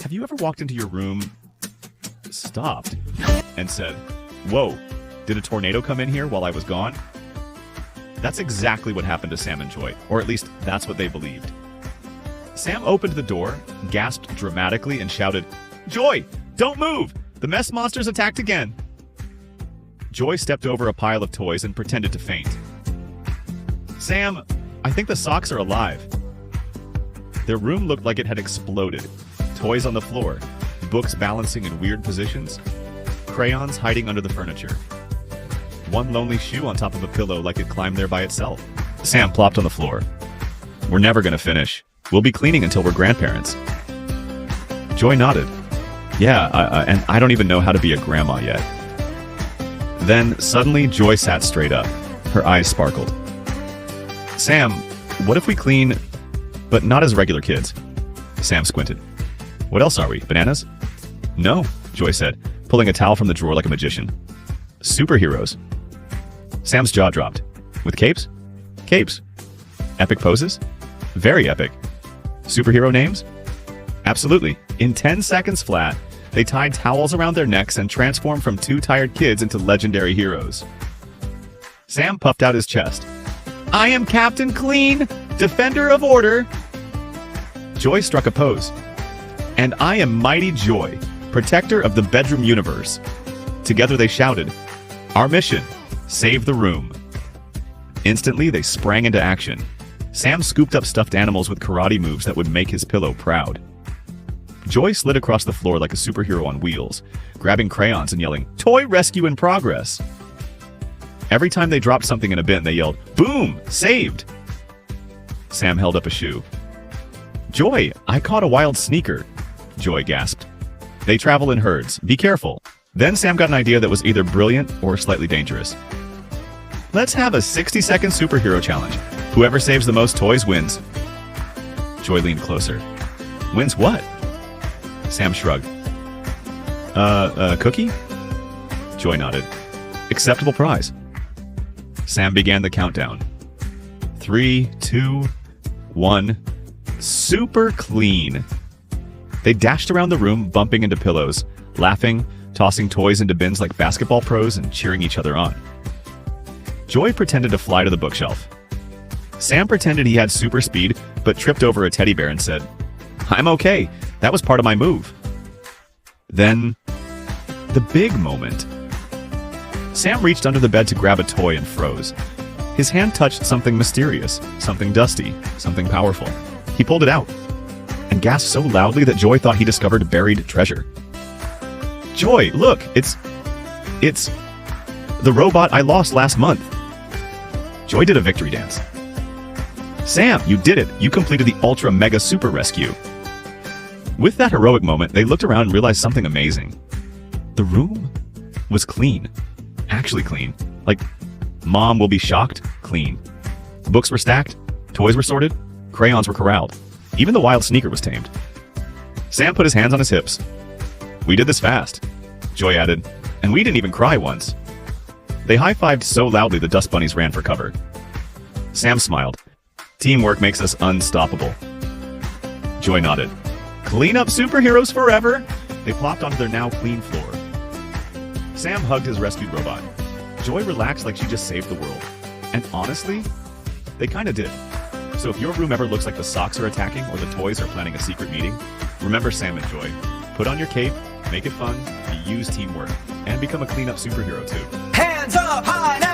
Have you ever walked into your room, stopped, and said, "Whoa, did a tornado come in here while I was gone?" That's exactly what happened to Sam and Joy, or at least that's what they believed. Sam opened the door, gasped dramatically, and shouted, "Joy, don't move! The mess monster's attacked again!" Joy stepped over a pile of toys and pretended to faint. "Sam, I think the socks are alive." Their room looked like it had exploded. Toys on the floor, books balancing in weird positions, crayons hiding under the furniture. One lonely shoe on top of a pillow like it climbed there by itself. Sam plopped on the floor. "We're never gonna finish. We'll be cleaning until we're grandparents." Joy nodded. "Yeah, and I don't even know how to be a grandma yet." Then, suddenly, Joy sat straight up. Her eyes sparkled. "Sam, what if we clean, but not as regular kids?" Sam squinted. "What else are we, bananas?" "No," Joy said, pulling a towel from the drawer like a magician. "Superheroes." Sam's jaw dropped. "With capes?" "Capes." "Epic poses?" "Very epic." "Superhero names?" "Absolutely." In 10 seconds flat, they tied towels around their necks and transformed from two tired kids into legendary heroes. Sam puffed out his chest. "I am Captain Clean, defender of order." Joy struck a pose. "And I am Mighty Joy, protector of the bedroom universe." Together they shouted, "Our mission, save the room." Instantly, they sprang into action. Sam scooped up stuffed animals with karate moves that would make his pillow proud. Joy slid across the floor like a superhero on wheels, grabbing crayons and yelling, "Toy rescue in progress!" Every time they dropped something in a bin, they yelled, "Boom! Saved!" Sam held up a shoe. "Joy, I caught a wild sneaker," Joy gasped. "They travel in herds. Be careful." Then Sam got an idea that was either brilliant or slightly dangerous. "Let's have a 60-second superhero challenge. Whoever saves the most toys wins." Joy leaned closer. "Wins what?" Sam shrugged. Cookie?" Joy nodded. "Acceptable prize." Sam began the countdown. 3, 2, 1. Super clean. They dashed around the room, bumping into pillows, laughing, tossing toys into bins like basketball pros, and cheering each other on. Joy pretended to fly to the bookshelf. Sam pretended he had super speed, but tripped over a teddy bear and said, "I'm okay. That was part of my move." Then, the big moment. Sam reached under the bed to grab a toy and froze. His hand touched something mysterious, something dusty, something powerful. He pulled it out, and gasped so loudly that Joy thought he discovered buried treasure. "Joy, look, it's the robot I lost last month." Joy did a victory dance. "Sam, you did it. You completed the Ultra Mega Super Rescue." With that heroic moment, they looked around and realized something amazing. The room was clean. Actually clean. Like, Mom will be shocked, clean. Books were stacked, toys were sorted, crayons were corralled. Even the wild sneaker was tamed. Sam put his hands on his hips. "We did this fast," Joy added, "and we didn't even cry once." They high-fived so loudly the dust bunnies ran for cover. Sam smiled. "Teamwork makes us unstoppable." Joy nodded. "Clean up superheroes forever!" They plopped onto their now clean floor. Sam hugged his rescued robot. Joy relaxed like she just saved the world. And honestly, they kinda did. So if your room ever looks like the socks are attacking or the toys are planning a secret meeting, remember Sam and Joy. Put on your cape, make it fun, use teamwork, and become a clean-up superhero too. Hands up high now!